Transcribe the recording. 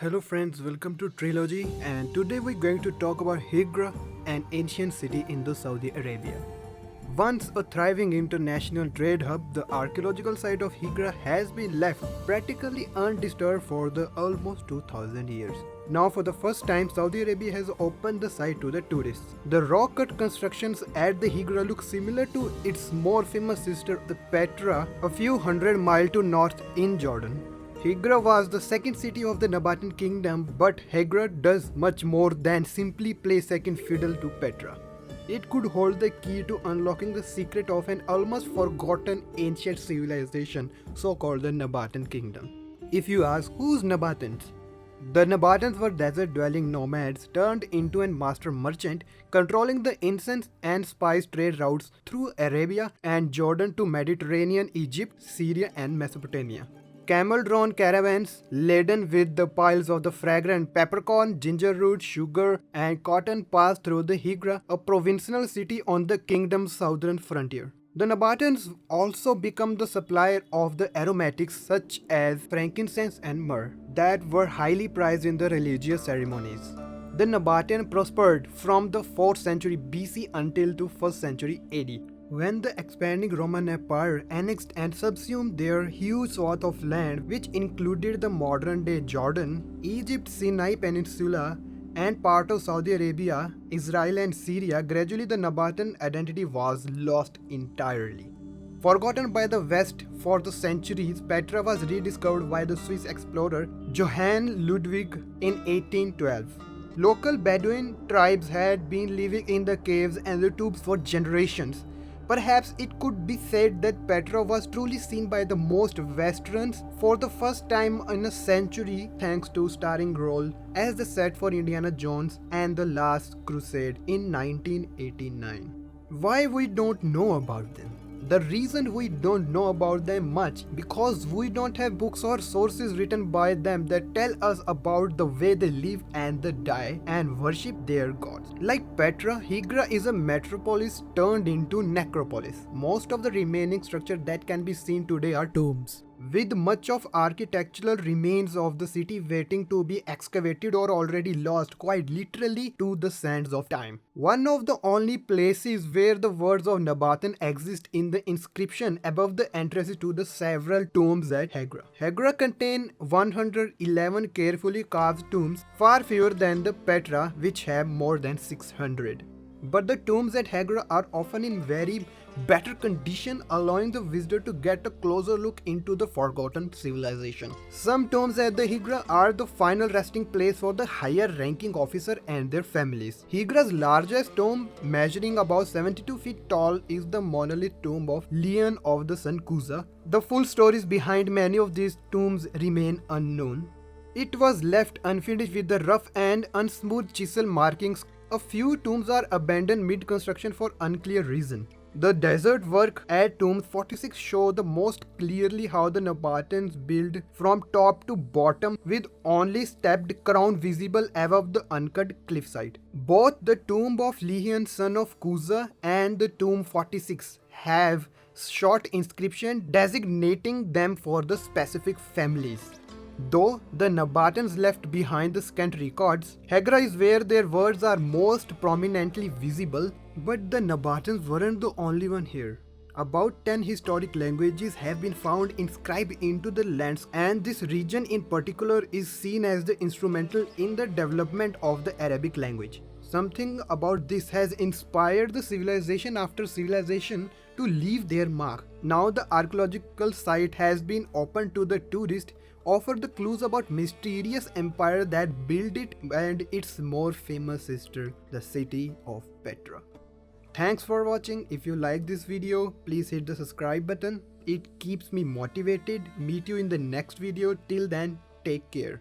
Hello friends, welcome to Trilogy, and today we're going to talk about Hijra, an ancient city in the Saudi Arabia. Once a thriving international trade hub, the archaeological site of Hijra has been left practically undisturbed for the almost 2000 years. Now for the first time, Saudi Arabia has opened the site to the tourists. The rock-cut constructions at the Hijra look similar to its more famous sister, the Petra, a few hundred miles to north in Jordan. Hijra was the second city of the Nabatean kingdom, but Hijra does much more than simply play second fiddle to Petra. It could hold the key to unlocking the secret of an almost forgotten ancient civilization, so-called the Nabatean kingdom. If you ask, who's Nabateans? The Nabateans were desert-dwelling nomads turned into a master merchant, controlling the incense and spice trade routes through Arabia and Jordan to Mediterranean Egypt, Syria and Mesopotamia. Camel-drawn caravans laden with the piles of the fragrant peppercorn, ginger root, sugar, and cotton passed through the Hijra, a provincial city on the kingdom's southern frontier. The Nabateans also become the supplier of the aromatics such as frankincense and myrrh that were highly prized in the religious ceremonies. The Nabatean prospered from the 4th century BC until the 1st century AD. When the expanding Roman Empire annexed and subsumed their huge swath of land, which included the modern-day Jordan, Egypt, Sinai Peninsula, and part of Saudi Arabia, Israel and Syria, gradually the Nabatean identity was lost entirely. Forgotten by the West for the centuries, Petra was rediscovered by the Swiss explorer Johann Ludwig in 1812. Local Bedouin tribes had been living in the caves and the tombs for generations. Perhaps it could be said that Petra was truly seen by the most Westerns for the first time in a century thanks to starring role as the set for Indiana Jones and The Last Crusade in 1989. Why we don't know about them? The reason we don't know about them much because we don't have books or sources written by them that tell us about the way they live and they die and worship their gods. Like Petra, Hijra is a metropolis turned into necropolis. Most of the remaining structure that can be seen today are tombs, with much of architectural remains of the city waiting to be excavated or already lost quite literally to the sands of time. One of the only places where the words of Nabatean exist in the inscription above the entrances to the several tombs at Hijra. Hijra contains 111 carefully carved tombs, far fewer than the Petra, which have more than 600. But the tombs at Hijra are often in very better condition, allowing the visitor to get a closer look into the forgotten civilization. Some tombs at the Hijra are the final resting place for the higher ranking officer and their families. Higra's largest tomb, measuring about 72 feet tall, is the monolith tomb of Leon of the Sun Kuza. The full stories behind many of these tombs remain unknown. It was left unfinished with the rough and unsmooth chisel markings. A few tombs are abandoned mid-construction for unclear reason. The desert work at Tomb 46 show the most clearly how the Nabateans built from top to bottom with only stepped crown visible above the uncut cliffside. Both the tomb of Lehian son of Kuza and the Tomb 46 have short inscription designating them for the specific families. Though the Nabateans left behind the scant records, Hijra is where their words are most prominently visible, but the Nabateans weren't the only one here. About 10 historic languages have been found inscribed into the lands, and this region in particular is seen as the instrumental in the development of the Arabic language. Something about this has inspired the civilization after civilization to leave their mark. Now the archaeological site has been opened to the tourist, offer the clues about mysterious empire that built it and its more famous sister, the city of Petra. Thanks for watching. If you like this video, please hit the subscribe button. It keeps me motivated. Meet you in the next video. Till then, take care.